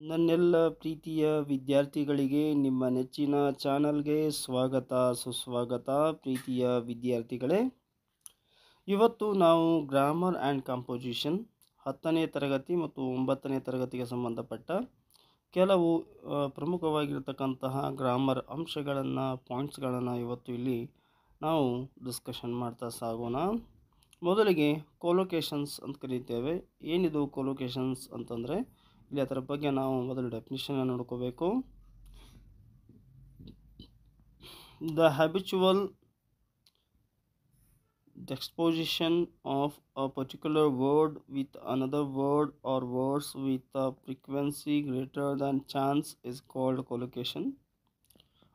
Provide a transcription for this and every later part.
ನನ್ನೆಲ್ಲ ಪ್ರೀತಿಯ ವಿದ್ಯಾರ್ಥಿಗಳಿಗೆ ನಿಮ್ಮ ನೆಚ್ಚಿನ ಚಾನಲ್ಗೆ ಸ್ವಾಗತ ಸುಸ್ವಾಗತ. ಪ್ರೀತಿಯ ವಿದ್ಯಾರ್ಥಿಗಳೇ, ಇವತ್ತು ನಾವು ಗ್ರಾಮರ್ ಆ್ಯಂಡ್ ಕಂಪೋಸಿಷನ್ 10ನೇ ತರಗತಿ ಮತ್ತು 9ನೇ ತರಗತಿಗೆ ಸಂಬಂಧಪಟ್ಟ ಕೆಲವು ಪ್ರಮುಖವಾಗಿರ್ತಕ್ಕಂತಹ ಗ್ರಾಮರ್ ಅಂಶಗಳನ್ನು ಪಾಯಿಂಟ್ಸ್ಗಳನ್ನು ಇವತ್ತು ಇಲ್ಲಿ ನಾವು ಡಿಸ್ಕಷನ್ ಮಾಡ್ತಾ ಸಾಗೋಣ. ಮೊದಲಿಗೆ ಕೊಲೊಕೇಶನ್ಸ್ ಅಂತ ಕರೀತೇವೆ. ಏನಿದು ಕೊಲೊಕೇಶನ್ಸ್ ಅಂತಂದರೆ, ಇಲ್ಲಿ ಅದರ ಬಗ್ಗೆ ನಾವು ಮೊದಲು ಡೆಫಿನಿಷನ್ ನೋಡ್ಕೋಬೇಕು. The habitual juxtaposition of a particular word with another word or words with a frequency greater than chance is called collocation,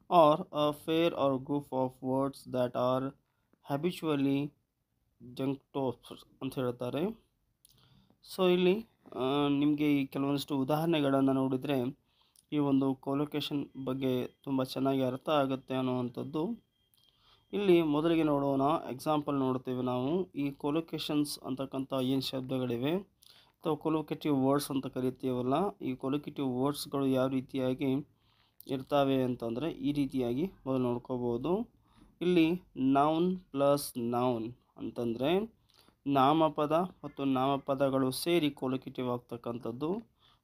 or a pair or group of words that are habitually juxtaposed ಅಂತ ಹೇಳ್ತಾರೆ. So ಇಲ್ಲಿ ನಿಮಗೆ ಈ ಕೆಲವೊಂದಿಷ್ಟು ಉದಾಹರಣೆಗಳನ್ನು ನೋಡಿದರೆ ಈ ಒಂದು ಕೊಲೊಕೇಶನ್ ಬಗ್ಗೆ ತುಂಬ ಚೆನ್ನಾಗಿ ಅರ್ಥ ಆಗುತ್ತೆ ಅನ್ನುವಂಥದ್ದು. ಇಲ್ಲಿ ಮೊದಲಿಗೆ ನೋಡೋಣ, ಎಕ್ಸಾಂಪಲ್ ನೋಡ್ತೇವೆ ನಾವು. ಈ ಕೊಲೊಕೇಶನ್ಸ್ ಅಂತಕ್ಕಂಥ ಏನು ಶಬ್ದಗಳಿವೆ ಅಥವಾ ಕೊಲೊಕೇಟಿವ್ ವರ್ಡ್ಸ್ ಅಂತ ಕರಿತೀವಲ್ಲ, ಈ ಕೊಲೊಕೇಟಿವ್ ವರ್ಡ್ಸ್ಗಳು ಯಾವ ರೀತಿಯಾಗಿ ಇರ್ತವೆ ಅಂತಂದರೆ ಈ ರೀತಿಯಾಗಿ ಮೊದಲು ನೋಡ್ಕೋಬೋದು. ಇಲ್ಲಿ ನೌನ್ ಪ್ಲಸ್ ನೌನ್ ಅಂತಂದರೆ ನಾಮಪದ ಮತ್ತು ನಾಮಪದಗಳು ಸೇರಿ ಕೊಲೊಕೇಟಿವ್ ಆಗ್ತಕ್ಕಂಥದ್ದು.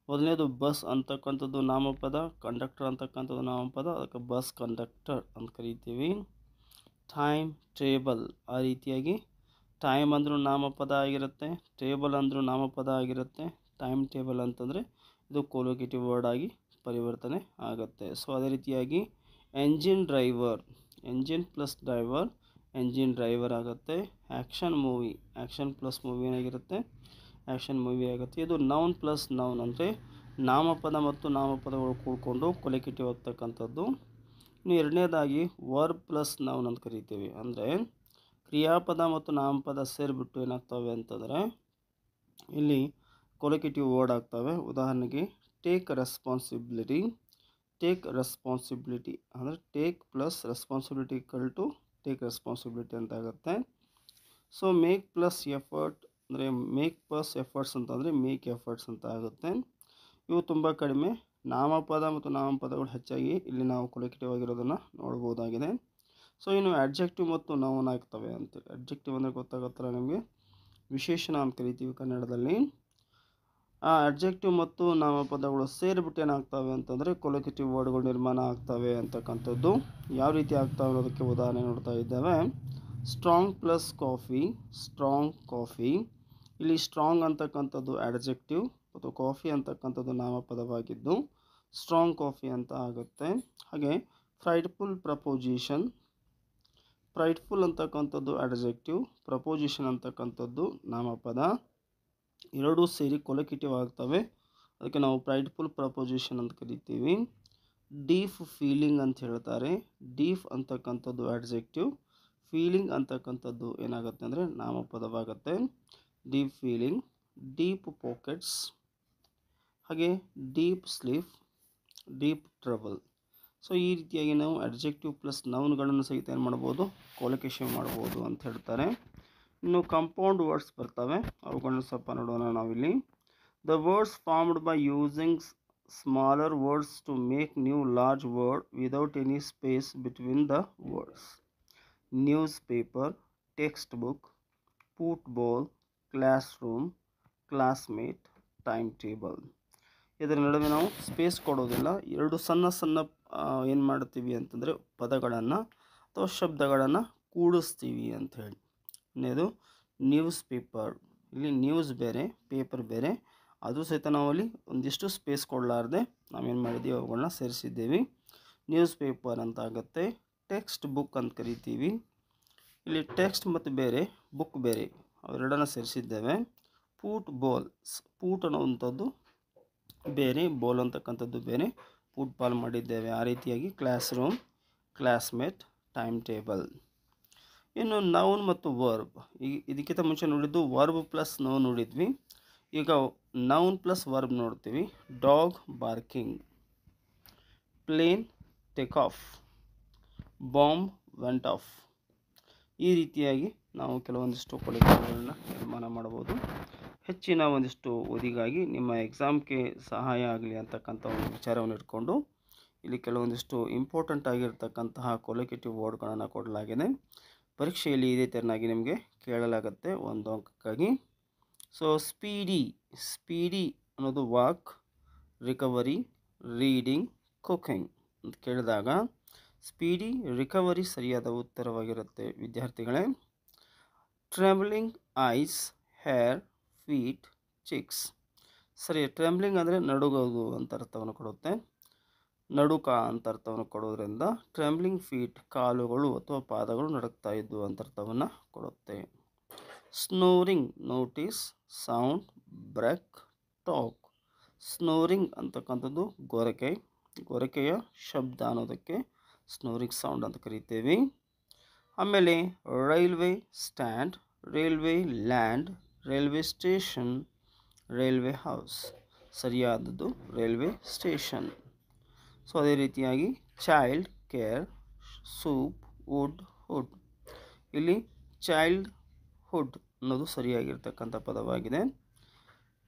ಮೊದಲನೇದು ಬಸ್ ಅಂತಕ್ಕಂಥದ್ದು ನಾಮಪದ, ಕಂಡಕ್ಟರ್ ಅಂತಕ್ಕಂಥದ್ದು ನಾಮಪದ, ಅದಕ್ಕೆ ಬಸ್ ಕಂಡಕ್ಟರ್ ಅಂತ ಕರಿತೀವಿ. ಟೈಮ್ ಟೇಬಲ್, ಆ ರೀತಿಯಾಗಿ ಟೈಮ್ ಅಂದರೂ ನಾಮಪದ ಆಗಿರುತ್ತೆ, ಟೇಬಲ್ ಅಂದರೂ ನಾಮಪದ ಆಗಿರುತ್ತೆ. ಟೈಮ್ ಟೇಬಲ್ ಅಂತಂದರೆ ಇದು ಕೊಲೊಕೇಟಿವ್ ವರ್ಡ್ ಆಗಿ ಪರಿವರ್ತನೆ ಆಗುತ್ತೆ. ಸೊ ಅದೇ ರೀತಿಯಾಗಿ engine driver, engine plus driver engine driver ಆಗುತ್ತೆ. Action movie, action plus movie ಏನಾಗಿರುತ್ತೆ, ಆ್ಯಕ್ಷನ್ ಮೂವಿ ಆಗುತ್ತೆ. ಇದು ನೌನ್ ಪ್ಲಸ್ ನೌನ್ ಅಂದರೆ ನಾಮಪದ ಮತ್ತು ನಾಮಪದಗಳು ಕೂಡಿಕೊಂಡು ಕೊಲೊಕೇಟಿವ್ ಆಗ್ತಕ್ಕಂಥದ್ದು. ಇನ್ನು ಎರಡನೇದಾಗಿ ವರ್ಬ್ ಪ್ಲಸ್ ನೌನ್ ಅಂತ ಕರಿತೀವಿ. ಅಂದರೆ ಕ್ರಿಯಾಪದ ಮತ್ತು ನಾಮಪದ ಸೇರಿಬಿಟ್ಟು ಏನಾಗ್ತವೆ ಅಂತಂದರೆ ಇಲ್ಲಿ ಕೊಲೊಕೇಟಿವ್ ವರ್ಡ್ ಆಗ್ತವೆ. ಉದಾಹರಣೆಗೆ ಟೇಕ್ ರೆಸ್ಪಾನ್ಸಿಬಿಲಿಟಿ, ಟೇಕ್ ರೆಸ್ಪಾನ್ಸಿಬಿಲಿಟಿ ಅಂದರೆ take plus responsibility equal to take responsibility ಅಂತ ಆಗುತ್ತೆ. ಸೊ ಮೇಕ್ ಪ್ಲಸ್ ಎಫರ್ಟ್ ಅಂದರೆ ಮೇಕ್ ಪ್ಲಸ್ ಎಫರ್ಟ್ಸ್ ಅಂತಂದರೆ ಮೇಕ್ ಎಫರ್ಟ್ಸ್ ಅಂತ ಆಗುತ್ತೆ. ಇವು ತುಂಬ ಕಡಿಮೆ. ನಾಮಪದ ಮತ್ತು ನಾಮಪದಗಳು ಹೆಚ್ಚಾಗಿ ಇಲ್ಲಿ ನಾವು ಕೊಲೊಕೇಟಿವ್ ಆಗಿರೋದನ್ನು ನೋಡ್ಬೋದಾಗಿದೆ. ಸೊ ಇನ್ನು ಅಡ್ಜೆಕ್ಟಿವ್ ಮತ್ತು ನೌನ್ ಆಗ್ತವೆ ಅಂತೇಳಿ. ಅಡ್ಜೆಕ್ಟಿವ್ ಅಂದರೆ ಗೊತ್ತಾಗುತ್ತಲ್ಲ ನಿಮಗೆ, ವಿಶೇಷಣ ಅಂತ ಕರಿತೀವಿ ಕನ್ನಡದಲ್ಲಿ. ಆ ಅಡ್ಜೆಕ್ಟಿವ್ ಮತ್ತು ನಾಮಪದಗಳು ಸೇರಿಬಿಟ್ಟು ಏನಾಗ್ತವೆ ಅಂತಂದರೆ ಕೊಲೊಕೇಟಿವ್ ವರ್ಡ್ಗಳು ನಿರ್ಮಾಣ ಆಗ್ತವೆ ಅಂತಕ್ಕಂಥದ್ದು. ಯಾವ ರೀತಿ ಆಗ್ತವೆ ಅನ್ನೋದಕ್ಕೆ ಉದಾಹರಣೆ ನೋಡ್ತಾ ಇದ್ದೇವೆ. Strong plus coffee, strong coffee. ಇಲ್ಲಿ ಸ್ಟ್ರಾಂಗ್ ಅಂತಕ್ಕಂಥದ್ದು ಅಡ್ಜೆಕ್ಟಿವ್ ಮತ್ತು ಕಾಫಿ ಅಂತಕ್ಕಂಥದ್ದು ನಾಮಪದವಾಗಿದ್ದು ಸ್ಟ್ರಾಂಗ್ ಕಾಫಿ ಅಂತ ಆಗುತ್ತೆ. ಹಾಗೆ ಫ್ರೈಟ್ಫುಲ್ ಪ್ರಪೋಸಿಷನ್, ಫ್ರೈಟ್ಫುಲ್ ಅಂತಕ್ಕಂಥದ್ದು ಅಡ್ಜೆಕ್ಟಿವ್, ಪ್ರಪೋಸಿಷನ್ ಅಂತಕ್ಕಂಥದ್ದು ನಾಮಪದ. ಎರಡೂ ಸೇರಿ ಕೊಲೊಕೇಟಿವ್ ಆಗ್ತವೆ, ಅದಕ್ಕೆ ನಾವು ಫ್ರೈಟ್ಫುಲ್ ಪ್ರಪೋಸಿಷನ್ ಅಂತ ಕರಿತೀವಿ. ಡೀಪ್ ಫೀಲಿಂಗ್ ಅಂತ ಹೇಳ್ತಾರೆ. ಡೀಪ್ ಅಂತಕ್ಕಂಥದ್ದು ಅಡ್ಜೆಕ್ಟಿವ್, ಫೀಲಿಂಗ್ ಅಂತಕ್ಕಂಥದ್ದು ಏನಾಗುತ್ತೆ ಅಂದರೆ ನಾಮಪದವಾಗುತ್ತೆ. ಡೀಪ್ ಫೀಲಿಂಗ್, ಡೀಪ್ ಪಾಕೆಟ್ಸ್, ಹಾಗೆ deep sleep, deep trouble. So ಈ ರೀತಿಯಾಗಿ ನಾವು ಅಡ್ಜೆಕ್ಟಿವ್ ಪ್ಲಸ್ ನೌನ್ಗಳನ್ನು ಸಹಿತ ಏನು ಮಾಡ್ಬೋದು, ಕೊಲೊಕೇಶನ್ ಮಾಡ್ಬೋದು ಅಂತ ಹೇಳ್ತಾರೆ. ಇನ್ನು ಕಂಪೌಂಡ್ ವರ್ಡ್ಸ್ ಬರ್ತವೆ, ಅವುಗಳನ್ನು ಸ್ವಲ್ಪ ನೋಡೋಣ ನಾವಿಲ್ಲಿ. The words formed by using smaller words to make new large word without any space between the words. Newspaper, textbook, football, classroom, classmate, timetable. ಇದರ ನಡುವೆ ನಾವು ಸ್ಪೇಸ್ ಕೊಡೋದಿಲ್ಲ. ಎರಡು ಸಣ್ಣ ಸಣ್ಣ ಏನು ಮಾಡ್ತೀವಿ ಅಂತಂದರೆ ಪದಗಳನ್ನು ಅಥವಾ ಶಬ್ದಗಳನ್ನು ಕೂಡಿಸ್ತೀವಿ ಅಂಥೇಳಿ. ಇನ್ನೇದು ನ್ಯೂಸ್ ಪೇಪರ್, ಇಲ್ಲಿ ನ್ಯೂಸ್ ಬೇರೆ ಪೇಪರ್ ಬೇರೆ, ಅದು ಸಹಿತ ನಾವಲ್ಲಿ ಒಂದಿಷ್ಟು ಸ್ಪೇಸ್ ಕೊಡಲಾರ್ದೆ ನಾವೇನು ಮಾಡಿದ್ದೀವಿ ಅವುಗಳನ್ನ ಸೇರಿಸಿದ್ದೀವಿ. ನ್ಯೂಸ್ ಪೇಪರ್ ಅಂತ ಆಗುತ್ತೆ. ಟೆಕ್ಸ್ಟ್ ಬುಕ್ ಅಂತ ಕರಿತೀವಿ. ಇಲ್ಲಿ ಟೆಕ್ಸ್ಟ್ ಮತ್ತು ಬೇರೆ ಬುಕ್ ಬೇರೆ, ಅವೆರಡನ್ನ ಸೇರಿಸಿದ್ದೇವೆ. ಫುಟ್ಬಾಲ್, ಫೂಟ್ ಅನ್ನುವಂಥದ್ದು ಬೇರೆ, ಬಾಲ್ ಅಂತಕ್ಕಂಥದ್ದು ಬೇರೆ, ಫುಟ್ಬಾಲ್ ಮಾಡಿದ್ದೇವೆ. ಆ ರೀತಿಯಾಗಿ classroom, classmate, timetable. ಇನ್ನು ನೌನ್ ಮತ್ತು ವರ್ಬ್, ಈಗ ಇದಕ್ಕಿಂತ ಮುಂಚೆ ನೋಡಿದ್ದು ವರ್ಬ್ ಪ್ಲಸ್ ನೌನ್ ನೋಡಿದ್ವಿ. ಈಗ ನೌನ್ ಪ್ಲಸ್ ವರ್ಬ್ ನೋಡ್ತೀವಿ. Dog barking, plane take off, bomb went off. ಈ ರೀತಿಯಾಗಿ ನಾವು ಕೆಲವೊಂದಿಷ್ಟು ಕೊಲೊಕೇಟಿವ್ಗಳನ್ನ ನಿರ್ಮಾಣ ಮಾಡ್ಬೋದು. ಹೆಚ್ಚಿನ ಒಂದಿಷ್ಟು ಓದಿಗಾಗಿ ನಿಮ್ಮ ಎಕ್ಸಾಮ್ಗೆ ಸಹಾಯ ಆಗಲಿ ಅಂತಕ್ಕಂಥ ಒಂದು ವಿಚಾರವನ್ನು ಇಟ್ಕೊಂಡು ಇಲ್ಲಿ ಕೆಲವೊಂದಿಷ್ಟು ಇಂಪಾರ್ಟೆಂಟ್ ಆಗಿರ್ತಕ್ಕಂತಹ ಕೊಲೊಕೇಟಿವ್ ವರ್ಡ್ಗಳನ್ನು ಕೊಡಲಾಗಿದೆ. ಪರೀಕ್ಷೆಯಲ್ಲಿ ಇದೇ ತೆರನಾಗಿ ನಿಮಗೆ ಕೇಳಲಾಗುತ್ತೆ ಒಂದು ಅಂಕಕ್ಕಾಗಿ. ಸೊ ಸ್ಪೀಡಿ ಅನ್ನೋದು ವಾಕ್, ರಿಕವರಿ, ರೀಡಿಂಗ್, ಕುಕಿಂಗ್ ಅಂತ ಕೇಳಿದಾಗ ಸ್ಪೀಡಿ ರಿಕವರಿ ಸರಿಯಾದ ಉತ್ತರವಾಗಿರುತ್ತೆ ವಿದ್ಯಾರ್ಥಿಗಳೇ. Trembling ice, hair, feet, chicks ಸರಿ. ಟ್ರೆಂಬ್ಲಿಂಗ್ ಅಂದರೆ ನಡುಗೋದು ಅಂತ ಅರ್ಥವನ್ನು ಕೊಡುತ್ತೆ. ನಡುಕ ಅಂತ ಅರ್ಥವನ್ನು ಕೊಡೋದ್ರಿಂದ ಟ್ರೆಂಬ್ಲಿಂಗ್ ಫೀಟ್ ಕಾಲುಗಳು ಅಥವಾ ಪಾದಗಳು ನಡುಕ್ತಾ ಇದ್ದು ಅಂತ ಅರ್ಥವನ್ನು ಕೊಡುತ್ತೆ. Snoring notice, sound, break, talk. Snoring ಅಂತಕ್ಕಂಥದ್ದು ಗೊರಕೆಯ ಶಬ್ದ ಅನ್ನೋದಕ್ಕೆ ಸ್ನೋರಿಂಗ್ ಸೌಂಡ್ ಅಂತ ಕರಿತೇವೆ. ಆಮೇಲೆ railway stand, railway land, railway station, railway house ಸರಿಯಾದದ್ದು ರೈಲ್ವೆ ಸ್ಟೇಷನ್. ಸೊ ಅದೇ ರೀತಿಯಾಗಿ child care, soup, wood, hood. ಇಲ್ಲಿ ಚೈಲ್ಡ್ ಹುಡ್ ಅನ್ನೋದು ಸರಿಯಾಗಿರ್ತಕ್ಕಂಥ ಪದವಾಗಿದೆ.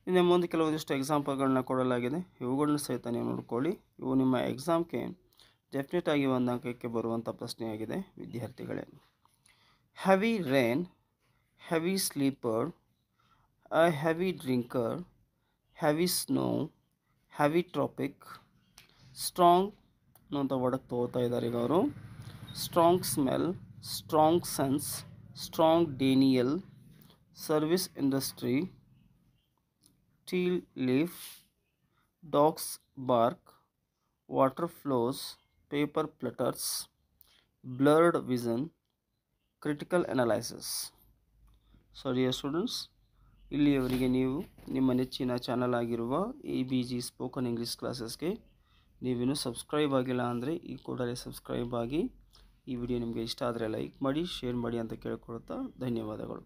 ಇನ್ನು ಮುಂದೆ ಕೆಲವೊಂದಿಷ್ಟು ಎಕ್ಸಾಂಪಲ್ಗಳನ್ನ ಕೊಡಲಾಗಿದೆ, ಇವುಗಳನ್ನ ಸಹಿತ ನೀವು ನೋಡ್ಕೊಳ್ಳಿ. ಇವು ನಿಮ್ಮ ಎಕ್ಸಾಮ್ಗೆ ಡೆಫಿನೆಟ್ ಆಗಿ ಒಂದು ಅಂಕಕ್ಕೆ ಬರುವಂಥ ಪ್ರಶ್ನೆಯಾಗಿದೆ ವಿದ್ಯಾರ್ಥಿಗಳೇ. Heavy rain, heavy sleeper, a heavy drinker, heavy snow, heavy traffic. Strong ಅನ್ನೋಂಥ ವರ್ಡಕ್ಕೆ ತಗೋತಾ ಇದ್ದಾರೆ ಈಗ ಅವರು. Strong smell, strong sense, strong denial, service industry, tea leaf, dogs bark, water flows, paper flutters, blurred vision, critical analysis. ಸರಿಯಾ students, ಇಲ್ಲಿಯವರೆಗೆ ನೀವು ನಿಮ್ಮ ನೆಚ್ಚಿನ ಚಾನಲ್ ಆಗಿರುವ ABG ಸ್ಪೋಕನ್ ಇಂಗ್ಲೀಷ್ ಕ್ಲಾಸಸ್ಗೆ ನೀವಿನ್ನೂ ಸಬ್ಸ್ಕ್ರೈಬ್ ಆಗಿಲ್ಲ ಅಂದರೆ ಈ ಕೂಡಲೇ ಸಬ್ಸ್ಕ್ರೈಬ್ ಆಗಿ. ಈ ವಿಡಿಯೋ ನಿಮಗೆ ಇಷ್ಟ ಆದರೆ ಲೈಕ್ ಮಾಡಿ, ಶೇರ್ ಮಾಡಿ ಅಂತ ಕೇಳಿಕೊಳ್ತಾ ಧನ್ಯವಾದಗಳು.